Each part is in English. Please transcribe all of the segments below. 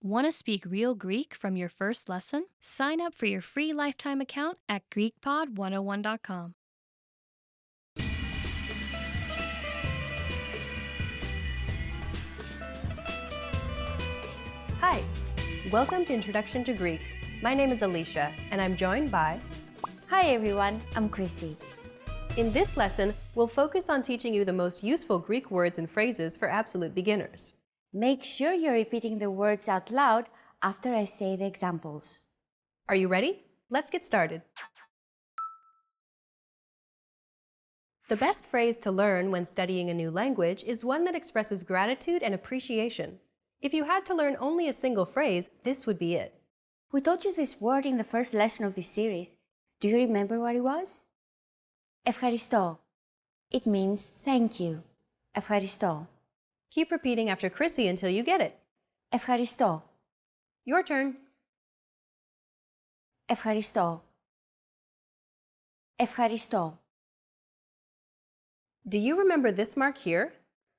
Want to speak real Greek from your first lesson? Sign up for your free lifetime account at GreekPod101.com. Hi, welcome to Introduction to Greek. My name is Alicia, and I'm joined by... Hi everyone, I'm Chrissy. In this lesson, we'll focus on teaching you the most useful Greek words and phrases for absolute beginners. Make sure you're repeating the words out loud after I say the examples. Are you ready? Let's get started. The best phrase to learn when studying a new language is one that expresses gratitude and appreciation. If you had to learn only a single phrase, this would be it. We taught you this word in the first lesson of this series. Do you remember what it was? Ευχαριστώ. It means thank you. Ευχαριστώ. Keep repeating after Chrissy until you get it. Ευχαριστώ. Your turn. Ευχαριστώ. Ευχαριστώ. Do you remember this mark here?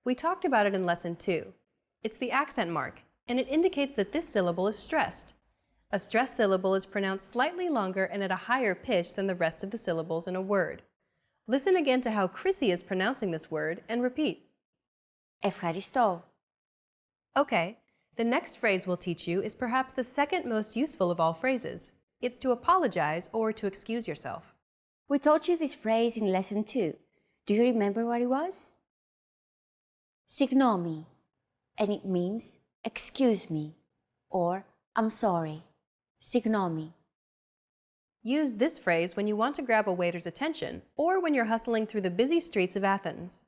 We talked about it in lesson 2. It's the accent mark, and it indicates that this syllable is stressed. A stressed syllable is pronounced slightly longer and at a higher pitch than the rest of the syllables in a word. Listen again to how Chrissy is pronouncing this word and repeat. Ευχαριστώ. Okay, the next phrase we'll teach you is perhaps the second most useful of all phrases. It's to apologize or to excuse yourself. We taught you this phrase in lesson 2. Do you remember what it was? Συγγνώμη, and it means excuse me or I'm sorry. Συγγνώμη. Use this phrase when you want to grab a waiter's attention or when you're hustling through the busy streets of Athens.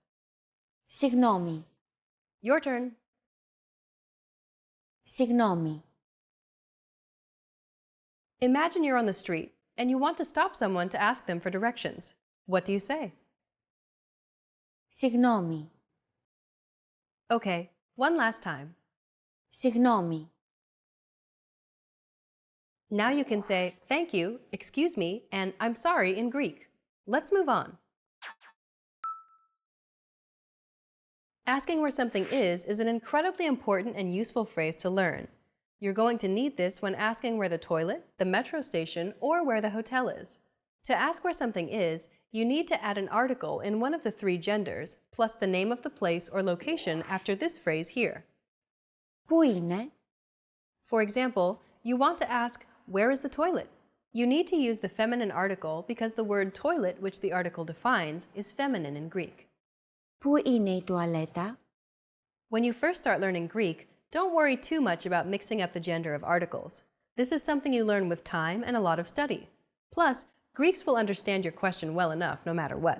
Συγγνώμη. Your turn. Συγγνώμη. Imagine you're on the street and you want to stop someone to ask them for directions. What do you say? Συγγνώμη. Okay, one last time. Συγγνώμη. Now you can say thank you, excuse me, and I'm sorry in Greek. Let's move on. Asking where something is an incredibly important and useful phrase to learn. You're going to need this when asking where the toilet, the metro station, or where the hotel is. To ask where something is, you need to add an article in one of the 3 genders, plus the name of the place or location after this phrase here. Πού είναι? For example, you want to ask, where is the toilet? You need to use the feminine article because the word toilet, which the article defines, is feminine in Greek. Πού είναι η τουαλέτα? When you first start learning Greek, don't worry too much about mixing up the gender of articles. This is something you learn with time and a lot of study. Plus, Greeks will understand your question well enough no matter what.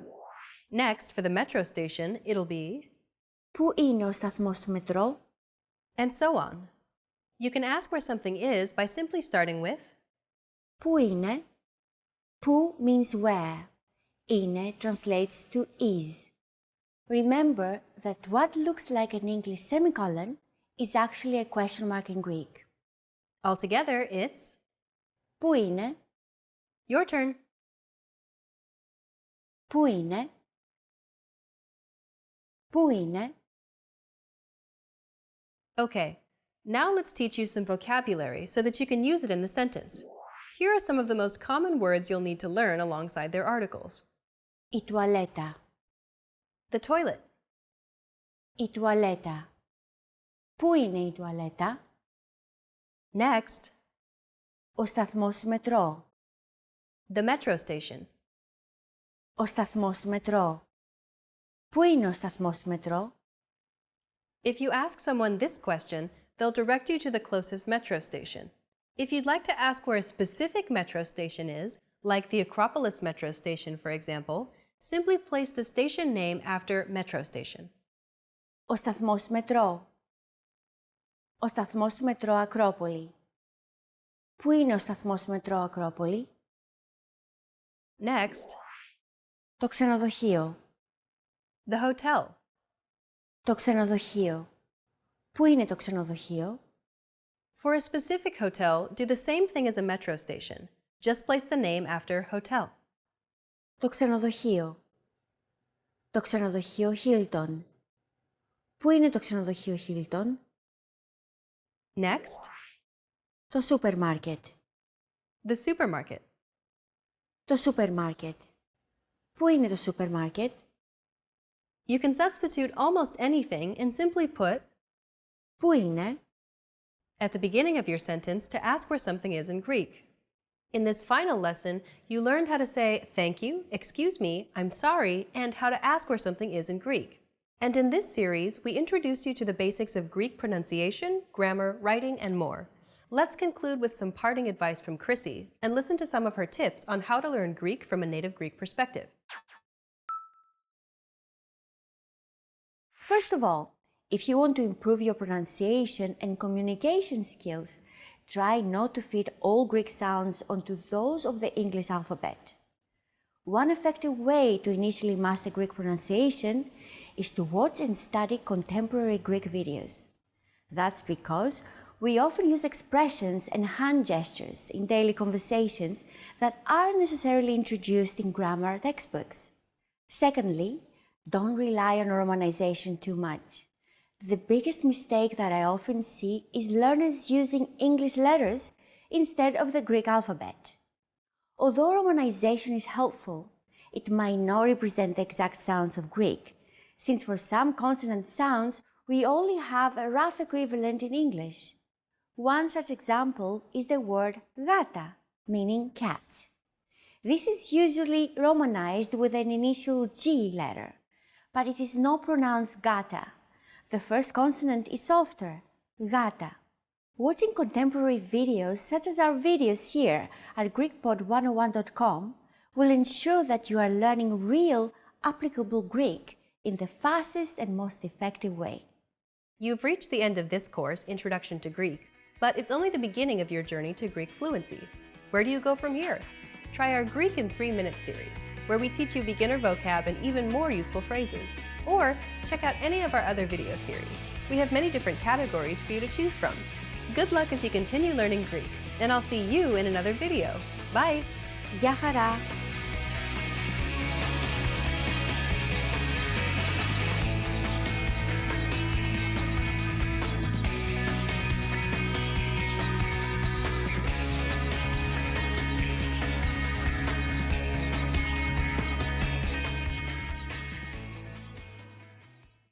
Next, for the metro station, it'll be... Πού είναι ο σταθμός του μετρό? And so on. You can ask where something is by simply starting with... Πού είναι? Πού means where. Είναι translates to is. Remember that what looks like an English semicolon is actually a question mark in Greek. Altogether, it's... Πού είναι? Your turn. Πού είναι? Πού είναι? Okay, now let's teach you some vocabulary so that you can use it in the sentence. Here are some of the most common words you'll need to learn alongside their articles. Η τουαλέτα. The toilet. Η τουαλέτα. Πού είναι η τουαλέτα? Next, Ο σταθμός του μετρό. the metro station. Ο σταθμός του μετρό. Πού είναι ο σταθμός του μετρό? If you ask someone this question, they'll direct you to the closest metro station. If you'd like to ask where a specific metro station is, like the Acropolis metro station, for example, simply place the station name after metro station. Ο σταθμός του μετρό. Ο σταθμός του μετρό Ακρόπολη. Πού είναι ο σταθμός του μετρό Ακρόπολη? Next, Το ξενοδοχείο. the hotel. Το ξενοδοχείο. Πού είναι το ξενοδοχείο? For a specific hotel, do the same thing as a metro station. Just place the name after hotel. Το ξενοδοχείο. Το ξενοδοχείο Hilton. Πού είναι το ξενοδοχείο Hilton? Next, Το σούπερ μάρκετ. The supermarket. Το σούπερ μάρκετ. Πού είναι το σούπερ μάρκετ? You can substitute almost anything and simply put Πού είναι? at the beginning of your sentence to ask where something is in Greek. In this final lesson, you learned how to say thank you, excuse me, I'm sorry, and how to ask where something is in Greek. And in this series, we introduced you to the basics of Greek pronunciation, grammar, writing, and more. Let's conclude with some parting advice from Chrissy and listen to some of her tips on how to learn Greek from a native Greek perspective. First of all, if you want to improve your pronunciation and communication skills, try not to fit all Greek sounds onto those of the English alphabet. One effective way to initially master Greek pronunciation is to watch and study contemporary Greek videos. That's because we often use expressions and hand gestures in daily conversations that aren't necessarily introduced in grammar textbooks. Secondly, don't rely on romanization too much. The biggest mistake that I often see is learners using English letters instead of the Greek alphabet. Although romanization is helpful, it might not represent the exact sounds of Greek, since for some consonant sounds we only have a rough equivalent in English. One such example is the word gata, meaning cat. This is usually romanized with an initial G letter, but it is not pronounced gata. The first consonant is softer, gata. Watching contemporary videos such as our videos here at GreekPod101.com will ensure that you are learning real, applicable Greek in the fastest and most effective way. You've reached the end of this course, Introduction to Greek, but it's only the beginning of your journey to Greek fluency. Where do you go from here? Try our Greek in 3 Minutes series, where we teach you beginner vocab and even more useful phrases. Or check out any of our other video series. We have many different categories for you to choose from. Good luck as you continue learning Greek, and I'll see you in another video. Bye! Γεια χαρά!